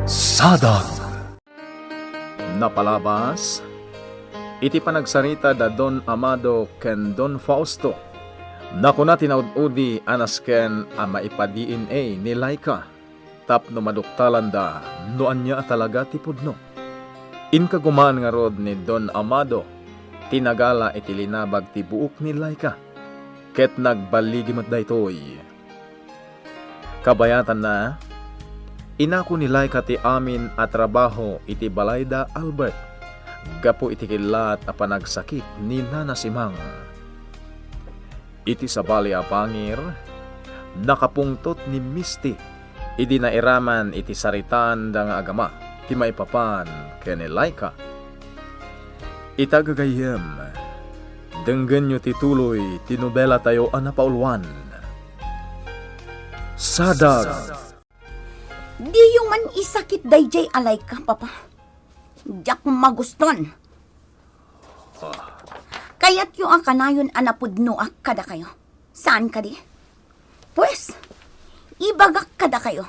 Sadag. Napalabas, iti panagsarita da Don Amado ken Don Fausto. Naku na tinaud-udi anas ken maipa-DNA ni Laika. Tapno maduktalan da noan niya talaga ti pudno. Inkagumaan nga rod ni Don Amado, tinagala iti linabag ti buok ni Laika. Ket nagbaligi mat daytoy. Kabayatan na, inako ni Laika ti amin at trabaho iti Balayda Albert. Gapo iti kilat a panagsakit ni Nana Simang. Iti sabali a pangir, nakapungtot ni Misty. Idi nairaman iti saritan da nga agama, ti maipapan ken ni Laika. Itagagayem, denggen nyo tituloy ti nobela tayo anapaulwan. Sadag. Di yung man isakit dayjay alay ka, papa. Diyak maguston. Kaya't yung akanayon anapudno ak kada kayo. Saan ka di? Pues, ibagak kada kayo.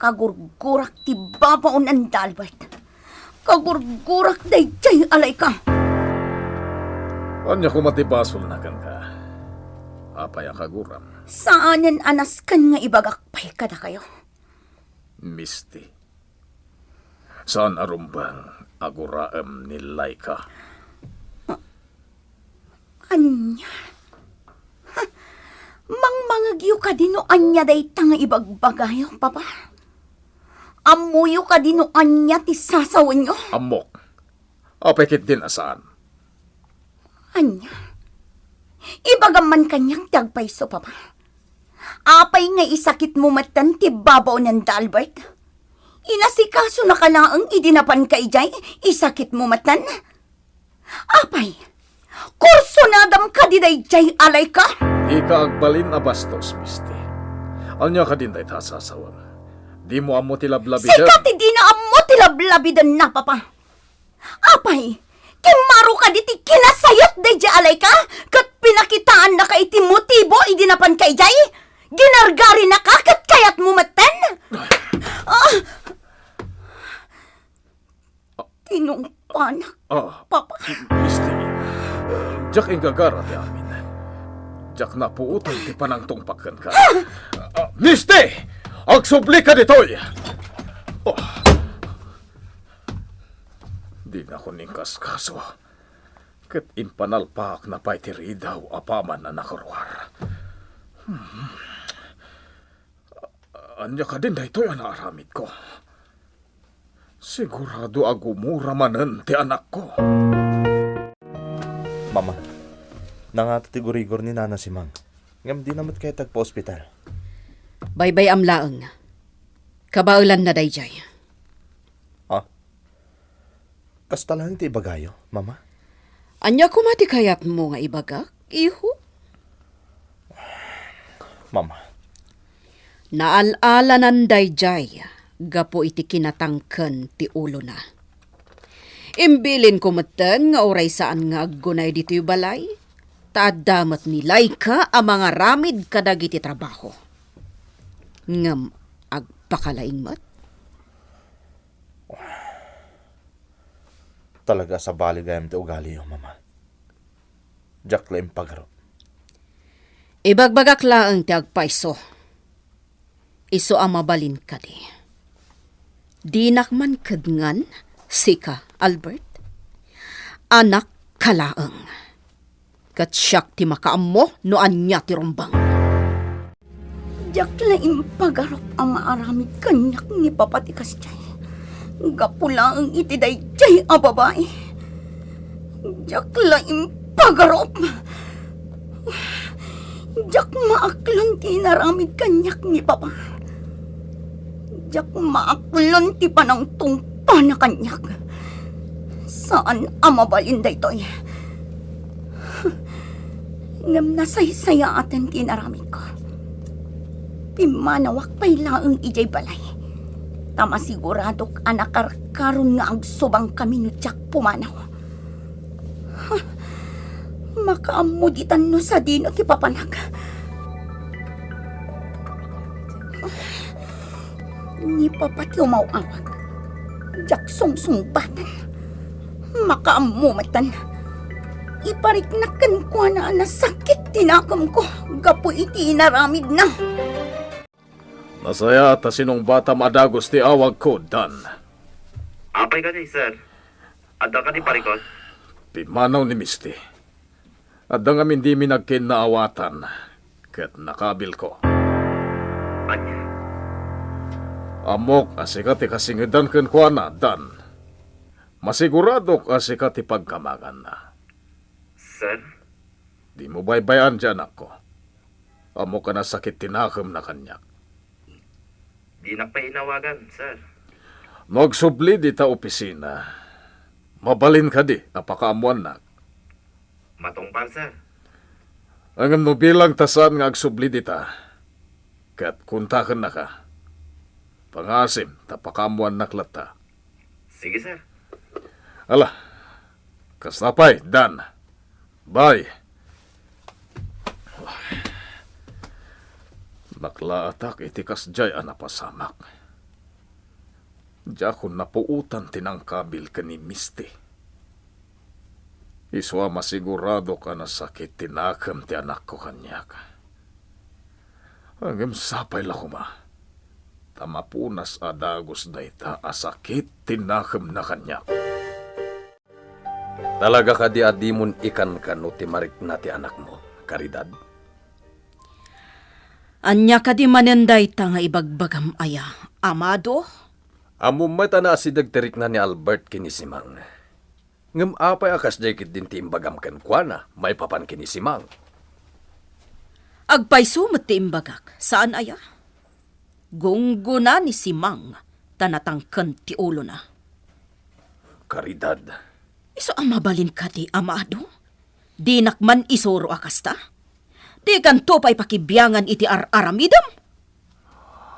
Kagurgurak ti babaon ang Dalbert. Kagurgurak dayjay alay ka. Anya kumatibasol na kan ka. Apay akaguram. Saanen anas kan nga ibagak pay kada kayo. Misty. Saan arumbang aguraem ni Laika? Anya? Mangmangagyo ka dino anya day tanga ibagbagayo, papa. Amuyo ka dino anya ti sasawan nyo. Amok. Apekit din asaan. Anya? Ibagaman kanyang tagpaiso, papa. Apay nga isakit mo matan ti babaw ng Dalbert. Inasikaso na kalaang idinapan ka ijay, isakit mo matan. Apay, kurso nadam ka di dayjay alay ka. Ika agbalin a bastos, Misty. Anya ka din day tasasawam. Di mo amo tilablabidan. Sikati di na amo tilablabidan na, papa. Apay, kimaro ka di ti kinasayot dayjay alay ka, kat pinakitaan na ka iti motibo idinapan ka ijay. Ginargari na ka, kat kayat mo matan. Tinungpanak, papa. Misty. Diyak ingagara ti amin. Diyak na puutan ti panangtungpakan ka. Misty! Agsubli ka ditoy! Di na ko ningkas kaso. Ket impanalpak na pa'y tiridaw apaman na nakarwar. Anya ka din daytoy ang naaramid ko. Sigurado agumura manen ti anak ko. Mama, nangatigurigor ni Nana Simang. Ngam di namat kaya tagpa-ospital. Baybay amlaeng. Kabaulan na dayjay. Ha? Kasta lang ti ibagayo, Mama? Anya kumati kayat mo nga ibagak, iho? Mama. Naalala nan dayjay, gapo iti kinatangken ti ulo na. Imbilin ko matan nga oray saan nga aggunay dito yung balay, taadamat ni Laika ang mga ramid kadag iti trabaho. Ngam agpakalaing mat? Talaga sa baligayam ti ugali yo, Mama. Diyak laing pagaro. Ibagbagak laang ti agpaiso. Iso ang mabalin ka di. Dinak man kadngan, sika, Albert. Anak kalaang. Katsyak ti makaammo no anya ti rumbang. Diyak laing pagarap ang maaramid kanyak ni papatikas jay. Gapula ang iti dayjay a babae. Diyak laing pagarap. Diyak maaklon ti naramid kanyak ni papa. Diyak maaklon ti panang tungpa na kanyak. Saan amabalin daytoy? Ngam nasaysaya atin tinaramid ko. Pimanawak pa'y laang ijay balay. Tama siguradok anakarkaron nga agsubang kami no Jack pumanaw. Makaamuditan no sa dino ti papanag. Ni papati umawawag. Jak sungsungbanan. Makaamumatan. Ipariknakan ko na sakit tinakam ko. Gapo iti inaramid na. Nasaya ta sinong bata madagos ti awag ko, Dan. Apay ka ni, sir. Ada ka ni parikot? Pimanaw ni Misty. At ang amin di mi nagkinaawatan, ket nakabil ko. Anya. Amok asikat ikasingidan ken kuana, Dan. Masigurado asikat ipagkamagan na. Sir? Di mo baybayan dyan ako. Amok ka na sakit tinakam na kanyak. Di na pa inawagan, sir. Magsubli di ta opisina. Mabalin ka di, napakaamuan na. Matungpal, sir. Ang no bilang tasan nga agsubli di ta. Kat kuntakan na ka. Pangasim, tapakamuan naklata. Sige, sir. Ala, kasnapay, Dan. Bye. Naklaatak itikas jay anapasamak. Diya ko napuutan tinangkabil ka ni Misty. Iswa masigurado ka na sakit tinakam ti anak ko kanyak. Hanggang sapay la kuma. Tamapunas adagos na ita asakit tinakam na kanyak. Talaga ka di adimon ikan ka no ti marik na ti anak mo, Caridad? Anya ka di manenday ta nga ibagbagam aya. Amado? Amumata na si dagterik na ni Albert kinisimang. Ngam apay akas jaykit din ti imbagam ken kuana, may papan kinisimang. Agpay sumot ti imbagak. Saan aya? Gunggo na ni Simang. Tanatangkan ti ulo na. Caridad, Iso ang mabalin ka di, Amado? Di nakman isoro akas ta? Di kanto pa'y pakibiyangan iti aramidam?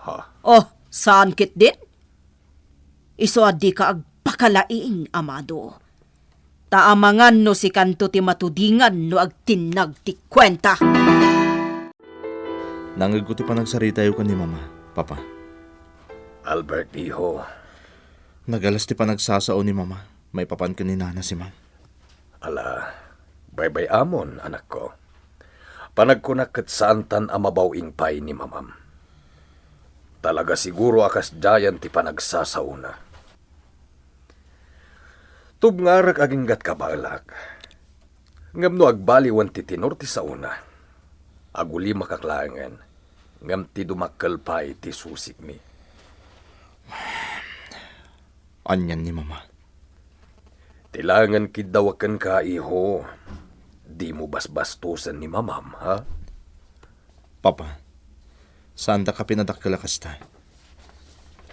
Ha? Oh, saan kit din? Iso adi ka agpakalaing, Amado. Taamangan no si kanto ti matudingan no agtinag ti kwenta. Nangag ko ti panagsaritayo ka ni mama, papa. Albert, iho. Nagalas ti panagsasao ni mama. May papan ka ni nana si ma'am. Ala, baybay amon, anak ko. Panagkunak kat saantan amabawing pay ni mamam. Talaga siguro akas dayan ti panagsasauna. Tubngarak aging gat kabalak. Ngam no agbaliwan ti tinor ti sauna. Aguli makaklangan. Ngam ti dumakkel pay ti susik mi. Anyan ni mama. Tilangan kidawakan ka, iho. Di mo basbastusan ni mamam, ha? Papa, saan da ka pinadakkalakas ta?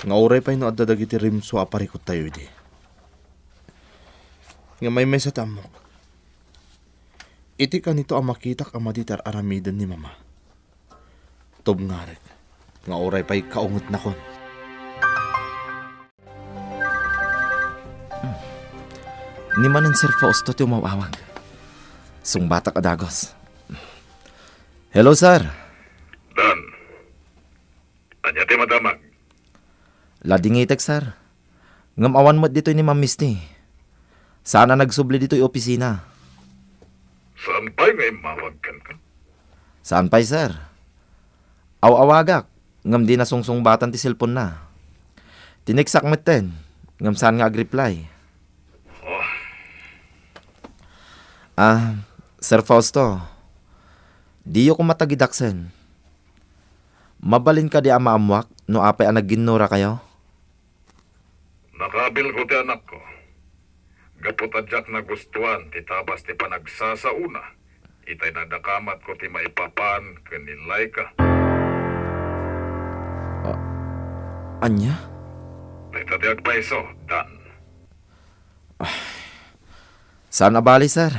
Nga oray pa'y no addadag iti rimso aparikot tayo di. Nga may sa tamok. Iti ka nito ang makitak ang maditar aramidan ni mama. Tubngarek, nga oray pa'y kaungot na kon. Ni manin Sir Fausto ti umawawag. Sungbata ka dagos. Hello, sir. Dan, anya ti madamag. Ladingitek, sir. Ngamawan mo dito ni Ma'am Misty. Sana nagsubli dito yung opisina. Saan pa'y ngay mawagkan ka? Saan pa'y, sir? Awagak. Ngam di nasungsung batan ti cellphone na. Tiniksak meten. Ngam saan nga ag-reply. Sir Fausto, diyo ko matagidaksen. Mabalin ka di amaamwak no apay ang nagginura kayo? Nakabil ko ti anak ko. Gaputadyak na gustuan ti tabas ti panagsasauna. Itay nadakamat ko ti maipapan kanilay ka. Anya? Dito di agpaiso, Dan. Saan abali, sir?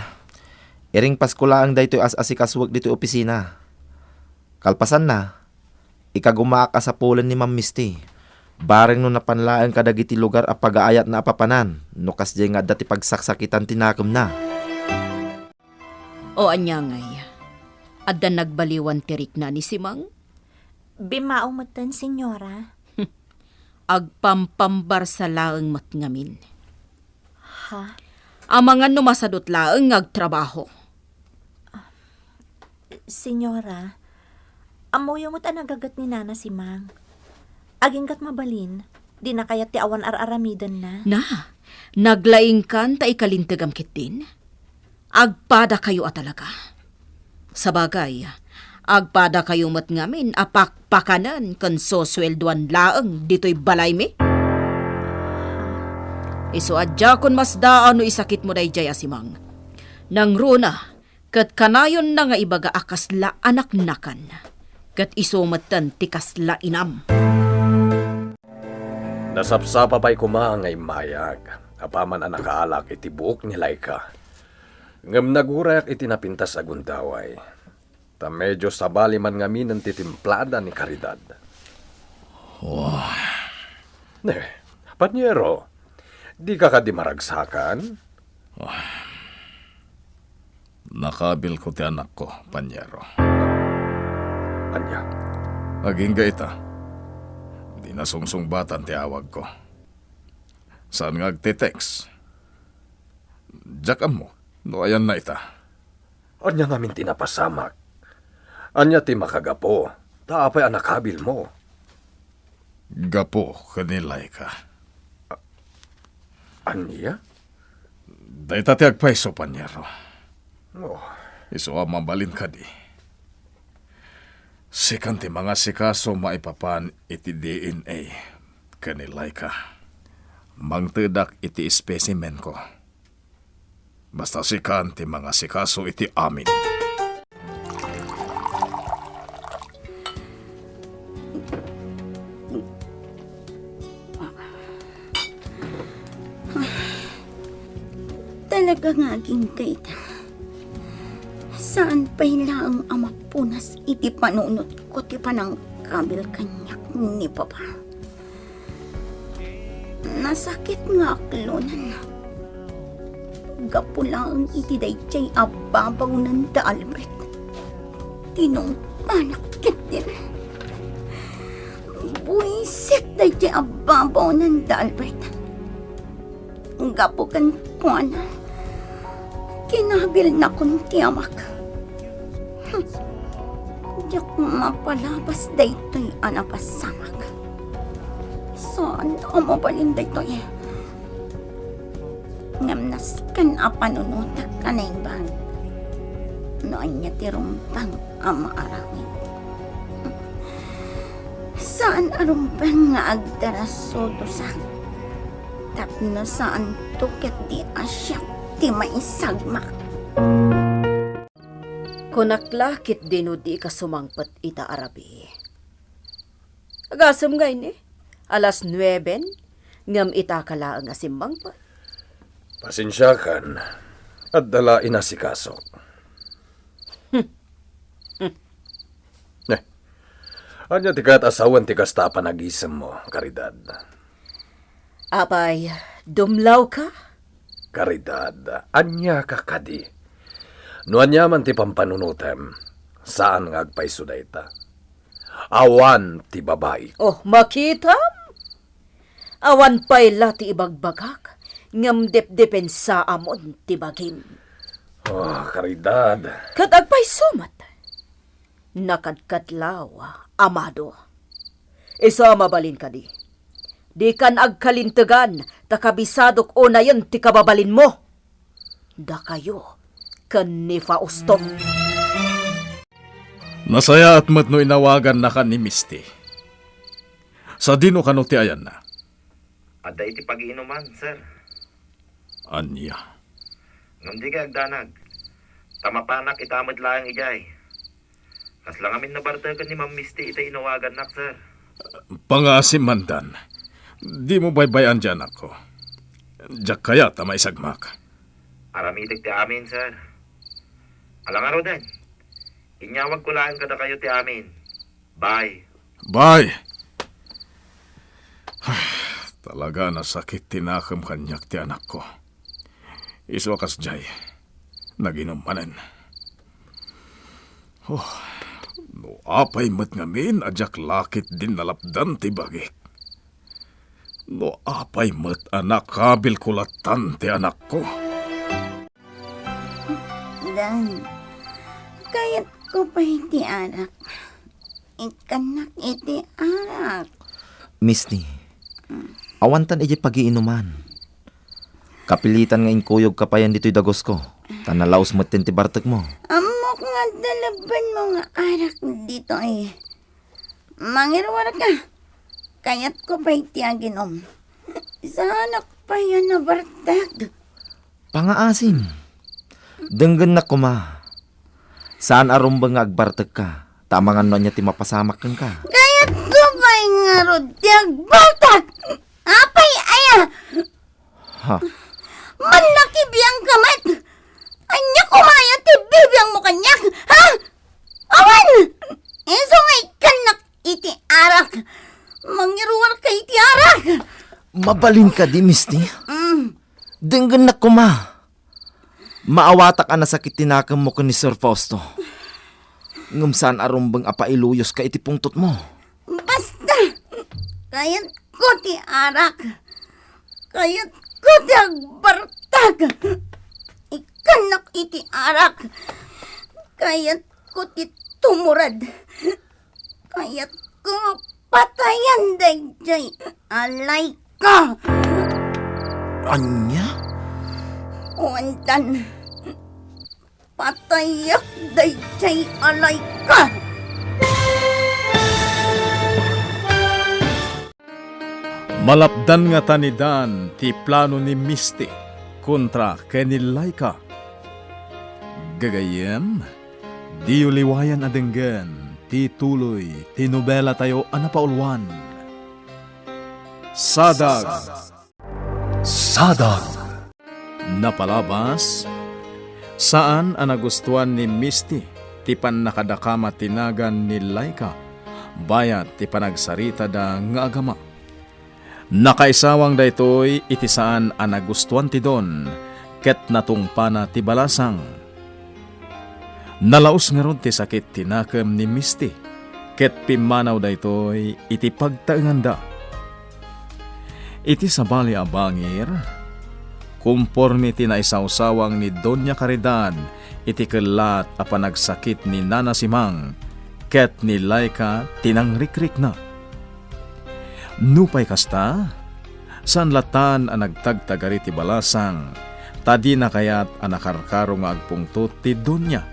Iring paskulaang daytoy as-asikaswag dito opisina. Kalpasan na, ikagumaak sa pulan ni Ma'am Misty. Bareng no napanlaan ka dagiti lugar a pagaayat na apapanan. No kasjay nga dati pagsaksakitan tinakam na. O anya ngay, adda nagbaliwan tirik na ni Simang? Bimaumatan, senyora. agpampambar sa laeng matngamin. Ha? Amangan no masadot laeng ngagtrabaho. Senyora, amo yung ang nagagat ni Nana si Mang. Aginggat mabalin, di na kayat ti awan ar-aramidan na. Na, naglaing kan ta ikalintagam kit din. Agpada kayo talaga. Sa bagay, agpada kayo matngamin apakpakanan kan soswelduan laeng dito'y balay mi. Iso adya kon mas daan no isakit mo day jaya si Mang. Nang runa, kat kanayon na nga ibaga akasla anak nakan. Kat iso matan tikasla inam. Nasapsapa pa'y kumangay mayag. Apaman ang nakaalak iti buok ni Laika. Ngam nagurak iti napintas sa gundaway. Ta medyo sabali man ngamin ang titimplada ni Caridad. Ne, Panyero, di ka di maragsakan? Nakabil ko ti anak ko, Panyero. Anya, Aging gaita. Di na sungsung-batan ti awag ko. Saan nga agtitext? Jakam mo, no ayan na ita. anya ngamin tinapasamak. Anya ti makagapo, taapay ang nakabil mo. Gapo kanilay ka. Anya? Dayta ti agpaiso, Panyero. Oh, Iso ang mabalin ka di. Sikan ti mga sikaso maipapan iti DNA kanilay ka. Mangtedak iti specimen ko. Basta sikan ti mga sikaso iti amin. Talaga nga gingkait. Saan pa'y laang amapunas iti panunot ko ti panang kabil kanyak ni Papa. Nasakit nga aklonan. Gapulang iti dayjay ababaw ng da Albert. Tinong panakit din. Buisit dayjay ababaw ng da Albert. Gapukan ko na. Kinabil na kunti amak. Diyak mapalabas daytoy anapasamak. Saan ang mabalin daytoy? Ngamnas kan apanunutak kanay bang. Noon niya tirumpang ama arawin. Saan arumpang nga agdarasodo sa tapno saan tuket di asyak ti maisagmak. Kunaklakit dinudi ka sumangpat ita arabi. Agasam ngay ni, alas 9, ngam ita kalaang asimbang pa. pasensyakan at dala inasikaso. Anya ti kat asawan ti kasta panagisem mo, Caridad. Apay, dumlaw ka? Caridad, anya ka kadi. No anya man ti pampanunutem, saan nga agpaiso dayta? Awan ti babae. Oh, makita? Awan pa'y lati ibagbagak, ngam dep-depen sa amon ti bagim. Oh, Caridad. Katagpay sumat. Nakadkadlaw, amado. Isa mabalin ka di. Di kan agkalintagan, takabisadok o na yun ti kababalin mo. Da kayo, kan ni Fausto. Nasaya at matno inawagan na ka ni Misty. Sa dino kano ti ayan na? Ada iti pag-iinuman, sir. Anya. Ngam di ka agdanag. Tamapanak itamad lang ijay. Kaslang amin na bartagan ni Ma'am Misty ita inawagan nak, sir. Pangasim mandan. Di mo baybayan dyan ako. Diyak kaya tama isagmak. Aramitig ti amin, sir. Alang araw din. Inyawag ko lang kada kayo ti amin. Bye. Bye! Talaga nasakit tinakam kanyak ti anak ko. Iswakas jay. Naginom manen. Oh, no apay mat ngamin adyak lakit din nalapdan ti bagik. No apay met anak kabil kulatan ti anak ko. Dan, kayat ko pa iti anak. Ikanak iti anak. Misty, awantan iti pagiinuman. Kapilitan nga inkuyog kapayan dito'y dagos ko. Tanalaos mo ti bartek mo. Amok nga dalaban mo nga anak dito eh. Mangirwar ka. Kayat ko pa iti aginom. Sa anak pa yan na bartag. Pangaasim. Denggan na kuma. Saan arumbang nga agbartek ka? Tamangan no niya ti mapasamak kang ka. Kayat ko pa nga rodyag bartag. Apay aya. Ha? Manakibiyang kamat. Anya kumaya ti bibiyang mo kanyak. Ha? Awan! Iso nga ikanak iti arak. Mangiruwar ka iti arak. Mabalin ka di, Misty. Mm. Denggan na kuma. Maawatak ka na sakit tinakam mo ka ni Sir Fausto. Ngum saan arumbang apailuyos ka iti pungtot mo. Basta. Kayat ko ti arak. Kayat ko ti agbartag. Ikanak iti arak. Kayat ko ti tumurad. Kayat ko patayan dayjay. Alay ka. Anya? Wantan. Patayak dayjay alay ka. Malapdan nga tanidan ti plano ni Misty kontra kay ni Laika. Gagayem, di uliwayan adenggan ti tuloy ti nobela tayo anapaulwan. Sadag. Sadag. Napalabas, saan ang nagustuhan ni Misty ti nakadakama tinagan ni Laika bayat ti panagsarita da nga agama. Nakaisawang daytoy iti saan ang nagustuhan ti Don ket natungpana ti balasang. Nalaos nga ron ti sakit tinakam ni Misty ket pimanaw daytoy iti pagtaenganda. Iti sabali a bangir, kumpormi ti naisawsawang ni Doña Caridad iti kelat a panagsakit ni Nana Simang ket ni Laika tinangrikrik na. Nupay kasta, saan latan ang nagtagtagari ti balasang, tadi na kayat ang nakarkaro nga agpungtot ti Donya.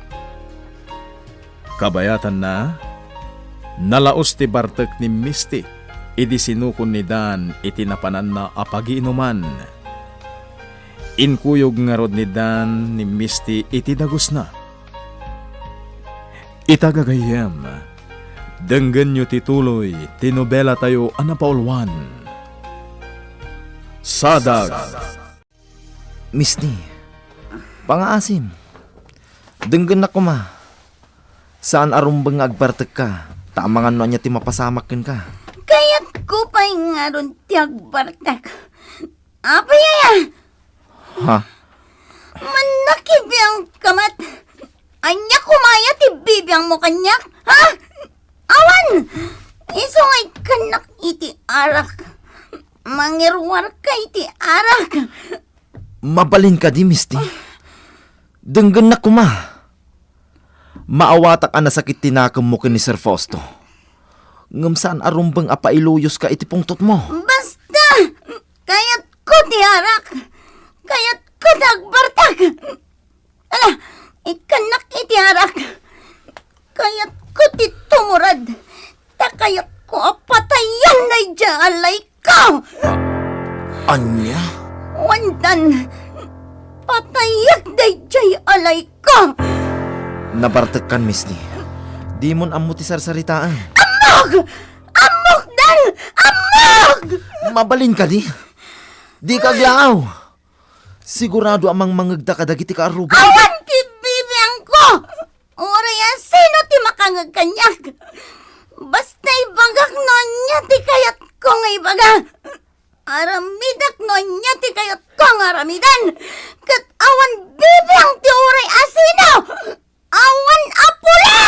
Kabayatan na, nalaos ti bartek ni Misty, idi sinukon ni Dan iti napanan na apagiinuman. Inkuyog nga rod ni Dan ni Misty iti dagos na. Itagagayem, denggan nyo tituloy, tinobela tayo anapaulwan. Sadag. Misty, pangaasim. Denggan na kuma. Saan arumbang agbartek ka? Tamangan no niya ti mapasamak ka. Kayat ko pa nga ron ti agbartag. Apay aya. Ha? Manakibiyang kamat. Anya kumaya ti bibiyang mo kanyak. Ha? Awan! Iso ngay kanak iti arak. Mangirwar ka iti arak. Mabalin ka di, Misty. Denggan na kuma. Maawatak ka na sakit tinakam mo ka ni Sir Fausto. Ngam saan arumbang apailuyos ka iti pungtot mo. Basta! Kayat ko ti arak. Kayat ko ti agbartag. Ala, ikanak iti arak. Kayat ko ti tumurad. Takayat ko apatayan na alay ka. Anya? Wandan, patayak dayjay alay ka. Nabartek kan, Misty. Di mon amo ti sarsaritaan. Amog! Amog dan! Amog! Mabalin ka di. Di kaglaaw. Sigurado amang mangagda ka dagiti ka aruba. Awan ti bibiyang ko! Oraya sino ti makangagkanyak? Basta ibagak no niya ti kayat ko nga ibaga. Aramidak no niya ti kayat ko nga aramidan. Kat awan bibiyang ti oray asino! Awan apula!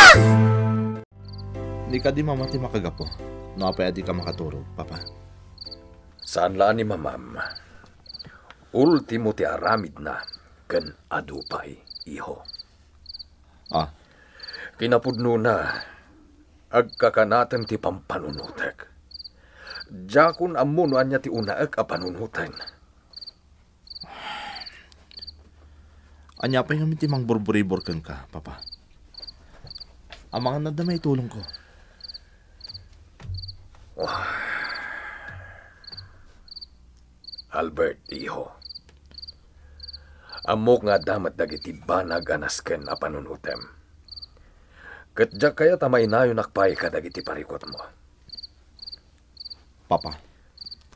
Di ka di mamati makagapo. No apay adi ka makaturog, papa. Saan laan ni mamam? Ultimo ti aramid na ken adupay, iho. Ah, Kinapudno na, agkakanatem ti pampanunutek. Jakun amunuan niya ti unaek a panunuten. anya pa yung ti mang burburibor kan ka, papa. Ang mga nadamay tulong ko. Albert, iho. Amok nga damat dagiti banag anasken a panunutem. Katjak kaya tamay nayo nakpay ka dagiti parikot mo. Papa,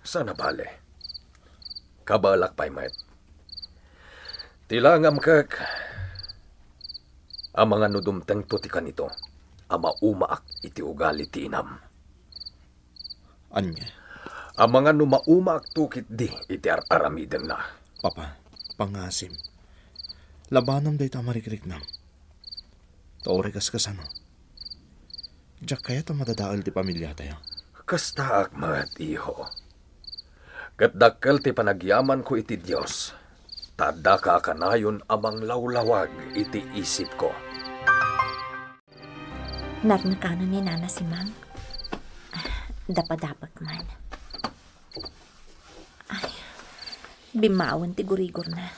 Sana bale. Kabalak pay met. Tilangam kek. Ang mga nudumteng to ti kanito. Ama umaak iti ugali ti inam. anya. Ang mga numaumaak tukit di iti aramiden na. Papa, pangasim. Labanam day tamarikrik nam. Taore kas kasano. Diyak kaya ta madadaal ti pamilya tayo. Kasta akmat, iho. Katdakkel ti panagyaman ko iti Diyos. Tada ka kanayon amang lawlawag iti isip ko. Narnakanan ni Nana si Mang. Dapadapag man. Ay, bimawan ti gurigor na.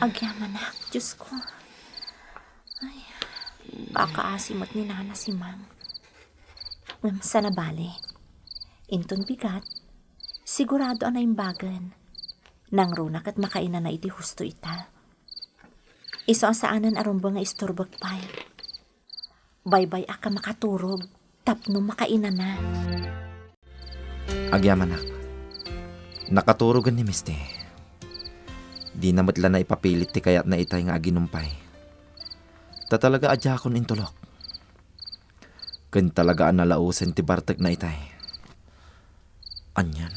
Agyaman na, Diyos ko. Ay, kakaasimot ni Nana si Mang. Sana bale. Inton bigat, sigurado anay imbagan. Nang runak at makainan na iti husto ita. Iso ang saanan arumbo nga istorbag pay. Baybay aka makaturog, tapno makainan na. Agyaman nak. Nakaturugan ni Misty. Di na matla na ipapilit ti kayat na itay nga aginumpay. Ta talaga adya akon intulok. Ken talaga ang nalausen ti bartek na itay. Anyan.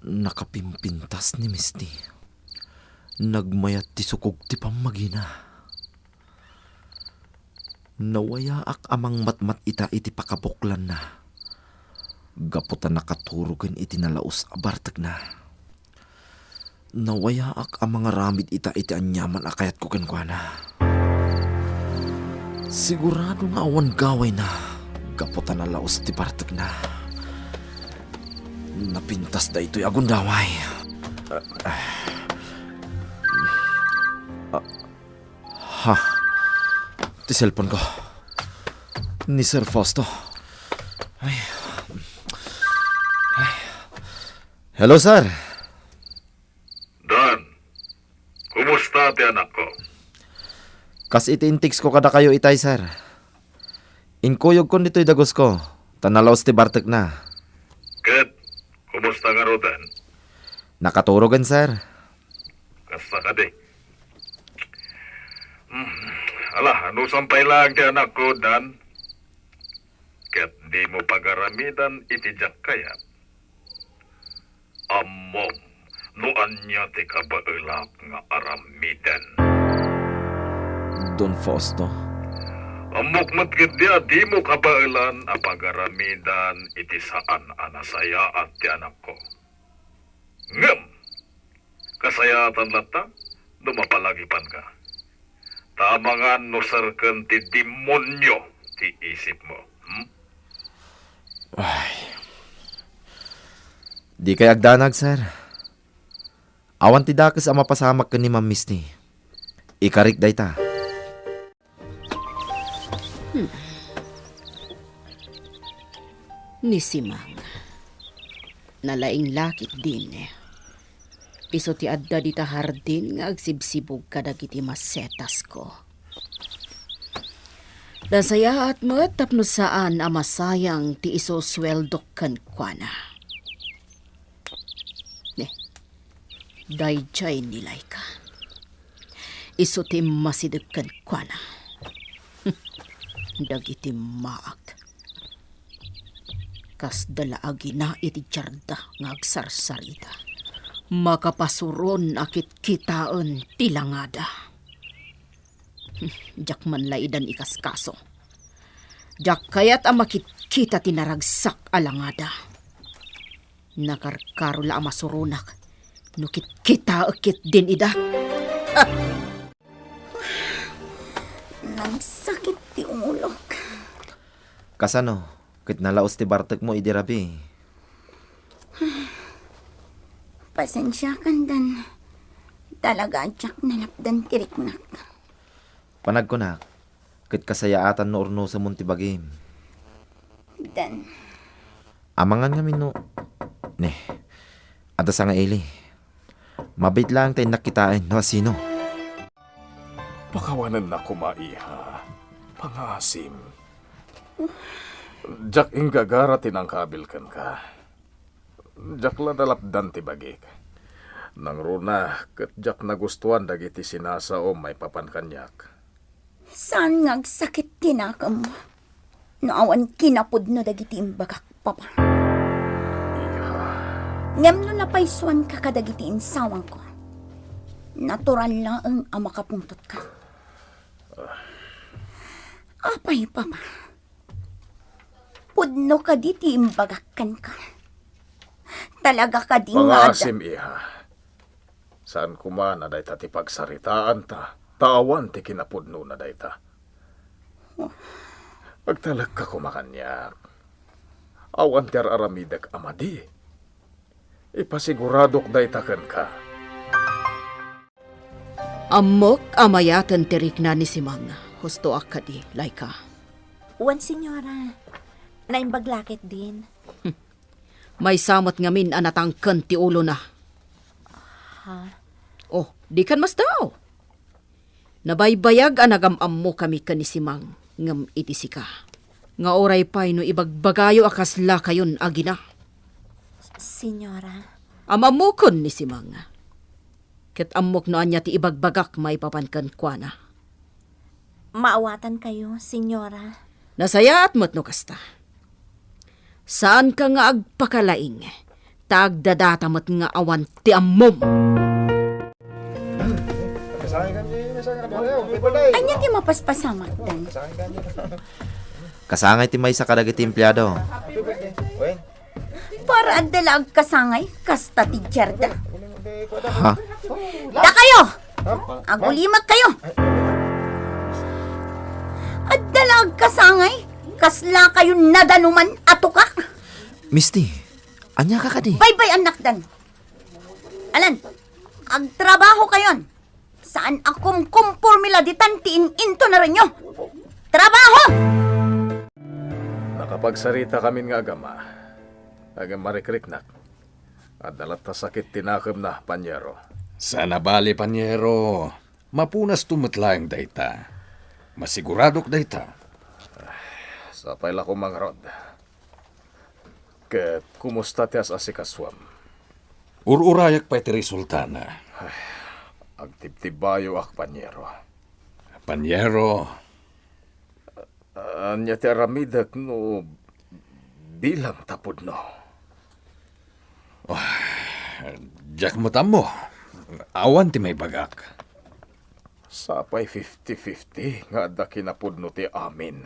Nakapimpintas ni Misty. Nagmayat ti sukog ti pamagina. Nawayaak amang matmat ita iti pakabuklan na. Gaputan nakaturugan iti nalaos a bartek na. Nawayaak ang mga ramid ita iti anyaman akayat ko kenkwana. Sigurado nga awan gaway na. Gaputan na laos ti bartek na. Napintas da ito'y agundaway. Ha? Ti cellphone ko. Ni Sir Fausto. Ay. Hello, sir. Dan, kumusta ti anak ko? Kas iti-intiks ko kada kayo itay, sir. Inkuyog ko nito'y dagos ko. Tanalaos ti bartek na. Ket, kumusta nga ro Dan? Nakaturogan, sir. Kasta ka di. Ala, ano sampay lang ti anak ko, Dan? Ket di mo pagaramidan iti jak kaya. Amom, no anya ti kabaelak nga aramidan. Don Fausto. Amok matgit dia di mo kabaelan a pagaramidan iti saan anasaya at ti anak ko. Ngem, kasayatan lata, dumapalagipan ka. Tamangan no sarken ti demonyo ti isip mo. Di kay agdanag, sir. Awan ti dakes ang mapasamak ka ni Ma'am Misty. Ikarik day ta. Ni si Mang. Nalaing lakit din eh. Iso ti adda di ta hardin nga agsibsibog kadagiti masetas ko. Dasaya at mo't tapno saan amasayang ti iso sweldok kan kwa na. Dayjay nilay ka. Iso ti masideg kan kwa na. Dagiti maag. Kas dalaagi na iti tiyarda nga agsarsarita. Makapasuron akit kitaan tilangada. Jak man laidan ikaskaso. Jak kayat ang makikita tinaragsak alangada. Nakarkarula ang masurunak. Nukit kita akit din ida. Nagsakit ti umulok. Kasano, kit nalaos ti Bartek mo idirabi. Pasensya kan dan. Talaga adyak nalapdan tiriknak. Panag ko na, kit kasayaatan no orno sa Muntibagim. Dan, Amangan nga no. Neh, atas nga Eli. Mabait lang tayo nakitain no sino. Pakawanan na kumaiha. Pangasim. Jak inggagara tinangkabil kan ka. Jak la dalapdan ti bagik. Nang runa, ket jak nagustuhan dagiti sinasa o may papankanyak. saan ngagsakit tinakam mo? Naawan kinapod no dagiti imbagak, papa. Ngem no napaisuan ka kadagiti insawang ko. Natural lang ang makapungtot ka. Apay, papa. Pudno ka diti imbagakan ka. Talaga ka di nga Pangasim iha. Saan kumana day ta ti pagsaritaan ta, tawan ti kinapudno na day ta. Pagtalag ka kumakanyak, awan ti aramidak amadi. Ipasiguradok day taken ka. Amok amayatan tirik na ni Simang. Husto akadi, Laika. Wan, senyora. Naimbaglakit din. May samot ngamin anatang ti ulo na. Ha? Oh, di kan mas daw. Nabaybayag anagamam mo kami ka ni Simang. Ngam iti sika. Nga oray pa'y no ibagbagayo akasla kayon agina. Senyora. Amamukon ni Simang. Ket amok no anya ti ibagbagak may papankan kwa na. Maawatan kayo, senyora. Nasayaat mo't no kasta. Saan ka nga agpakalaing? Tagdadata mo't nga awan ti ammom. Anya ti mapaspasamak dan. Kasangay ti may sa kadagiti empleyado. Para adalag kasangay, kasta ti Jarda. Ha? Da kayo! Agulimat kayo! Adalag kasangay, kasla kayo nadanuman atukak. Misty, anya ka kadi? Bye-bye anak dan. Alan, agtrabaho kayon. Saan akom kumpurmila di tantiin into na rin nyo. Trabaho! Nakapagsarita kami nga agama. Agam marikriknak. At dalat ta sakit tinakam na, panyero. Sana bali, panyero. Mapunas tumatlaang dayta. Masiguradok dayta. Sapay la ko mangrod. Ket kumusta ti as asikaswam? Ururayak pa iti resultana. Agtibtibayo ak panyero. Panyero, Anya ti aramidak no bilang tapod no. jak mo tamo. Awan ti may bagak. Sapay 50-50 nga da kinapudno ti amin.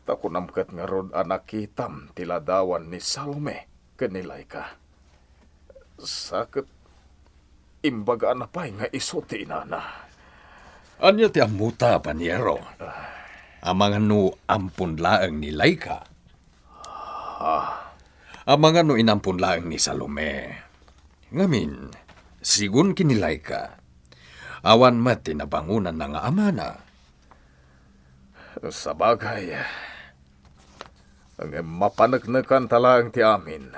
Takunamkat nga rod anak kitam tiladawan ni Salome kanilay ka. Sakit imbaga na pa'y nga iso ti inana. Anya ti amuta, panyero. Amangan no ampun laang ni Laika. Amangan no inampun laang ni Salome. Ngamin, sigun kini Laika. Awan mat tinabangunan na nga amana. Sa bagay, ang mapanagnakan talang ti amin.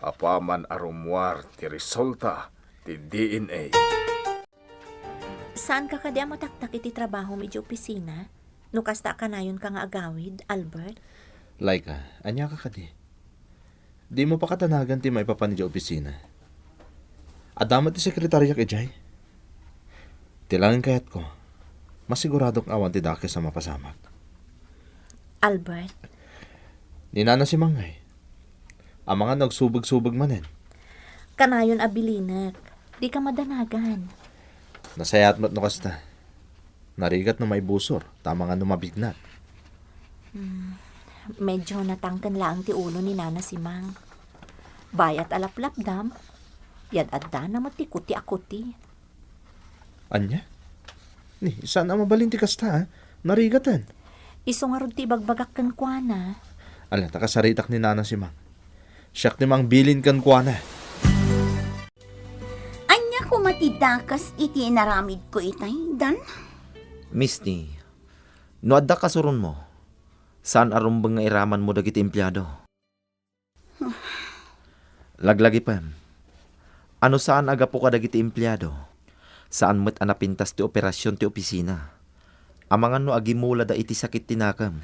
Apaman arumwar ti resulta ti DNA. Saan ka kadya mataktak iti trabaho medyo opisina? No kasta ka na yun ka nga agawid, Albert? Laika, anya ka kadi. Di mo pa katanagan ti may papan di opisina. Adamat ti sekretarya kay Jay. Tilangin kayat ko. Masiguradong awan ti dake sa mapasamak. Albert, Ninana si Mangay. Ang mga nagsubag-subag manen. kanayon abilinak. Di ka madanagan. Nasayat mo't no kasta. Narigat na may busor. Tama nga numabignat. Medyo natangkan lang ti ulo ni Nana si Mang. Bayat alaplapdam, yad adda na matikuti akuti. Anya? Ni, saan ang mabalinti kasta, ha? Narigatan. Iso nga ron ti bagbagak kan kwa na. Ala, takasaritak ni Nana si Mang. Siyak ni Mang bilin kan kwa na. Anya ko matidakas iti naramid ko itay, Dan. Misty, no adda kasuron mo, saan arumbang nga iraman mo dagiti empleyado? Laglagi pa, ano saan aga po ka dagiti empleyado? Saan mo't anapintas ti operasyon ti opisina? Amangan no agimula da iti sakit tinakam,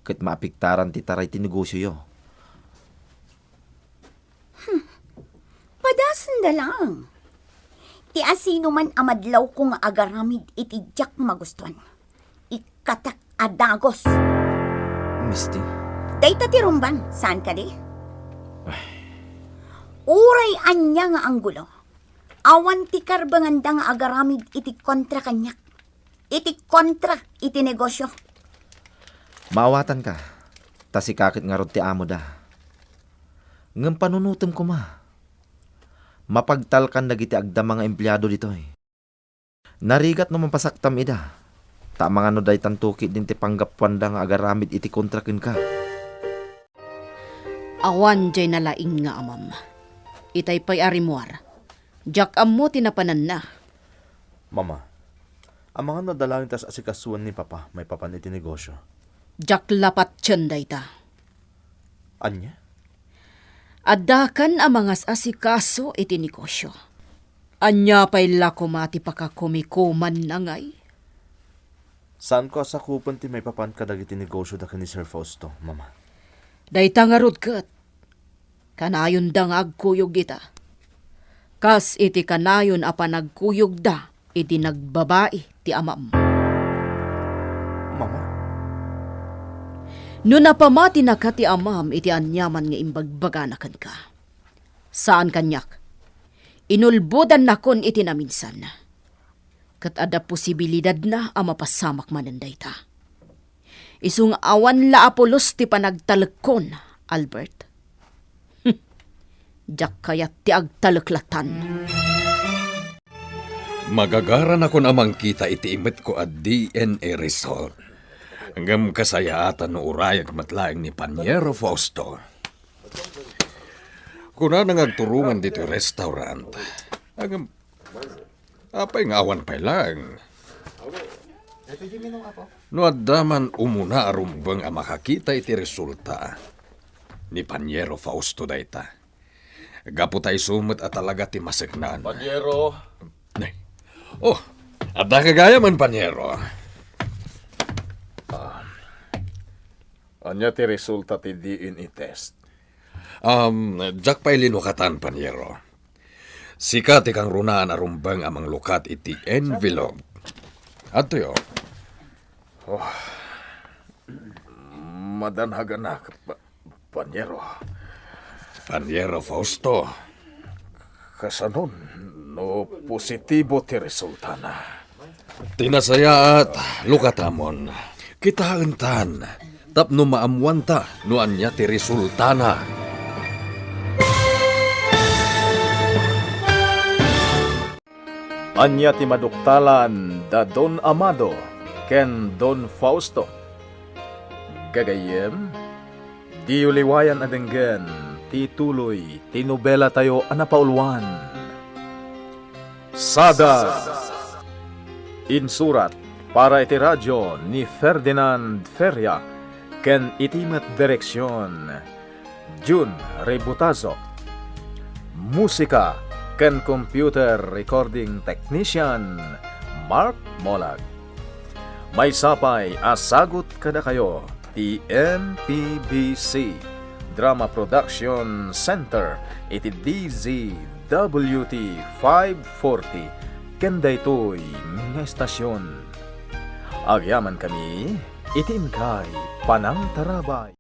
kat maapiktaran ti taray ti negosyo yo. Padasan da lang. Ti asino man amadlaw kong agaramid iti jak magustuhan. Ikatak adagos. Misty, Dayta ti rumban, saan ka di? Uray anya nga ang gulo. Awan ti karbanganda nga agaramid iti kontra kanyak. Iti kontra iti negosyo. maawatan ka, tasikakit nga rod ti amo da. Ngam panunutom ko ma. Mapagtalkan dagiti agda mga empleyado dito eh. Narigat no mampasaktam ida. Ta mga no day tantuki din ti panggapwan da nga agaramid iti kontrakin ka. Awan jay nalaing nga amam. Itay pa'y arimuar. Jak ammo tinapanan na. Mama, ang mga nadalangin tas asikasuan ni Papa, may papan iti negosyo. Jak lapat tiyan dayta. Anya? Adakan ang mga asikaso iti negosyo. Anya pa'y lako mati pakakumikuman na ngay. Saan ko asakupan ti may papan kadag iti negosyo da ni Sir Fausto, Mama? Dayta nga rudkat. Kanayon da nga agkuyog ita. Kas iti kanayon apa nagkuyog da, iti nagbabae ti amam. Mama? No napamati na ka ti amam, iti anyaman nga imbagbaganakan ka. Saan kanyak? Inulbudan na kon iti naminsan. Kat ada posibilidad na ang mapasamak mananday ta. Isung awan la apolos ti panagtalekon, Albert. Jak kayat ti agtaleklatan. Magagaran ako namang kita iti imit ko at DNA result. Hanggang kasayaatan no urayag matlaing ni Panyero Fausto. Kuna nang agturungan dito restaurant. Hanggang apay ngawan pa lang. No adaman umuna arumbang ang makakita iti resulta ni Panyero Fausto dayta. Gapu tayo sumot at talaga ti masignan. Panyero, Nay. Oh, ada kagaya man, Panyero. anya ti resulta ti DNA test. Jak pa'y linukatan, Panyero. Sikat ikang runaan arumbang amang lukat iti envelope. Ato yo. Madanhaganak, Panyero. Panyero Fausto. Kasanon, no positibo ti resulta na. Tinasaya at lukatamon. Kitaantan. Tapno maamuanta no anya ti resulta na. Anya ti maduktalan da Don Amado ken Don Fausto. Gagayem, di uliwayan adenggen ti tuloy ti nobela tayo anapaulwan. Sada insurat para iti radyo ni Ferdinand Feria ken itimat direksyon Jun Rebutazo. Musika ken computer recording technician Mark Molag. May sapay asagot kada kayo ti MPBC Drama Production Center iti DZWT 540 ken daytoy nga estasyon. Agyaman kami itim kay Panang Tarabay.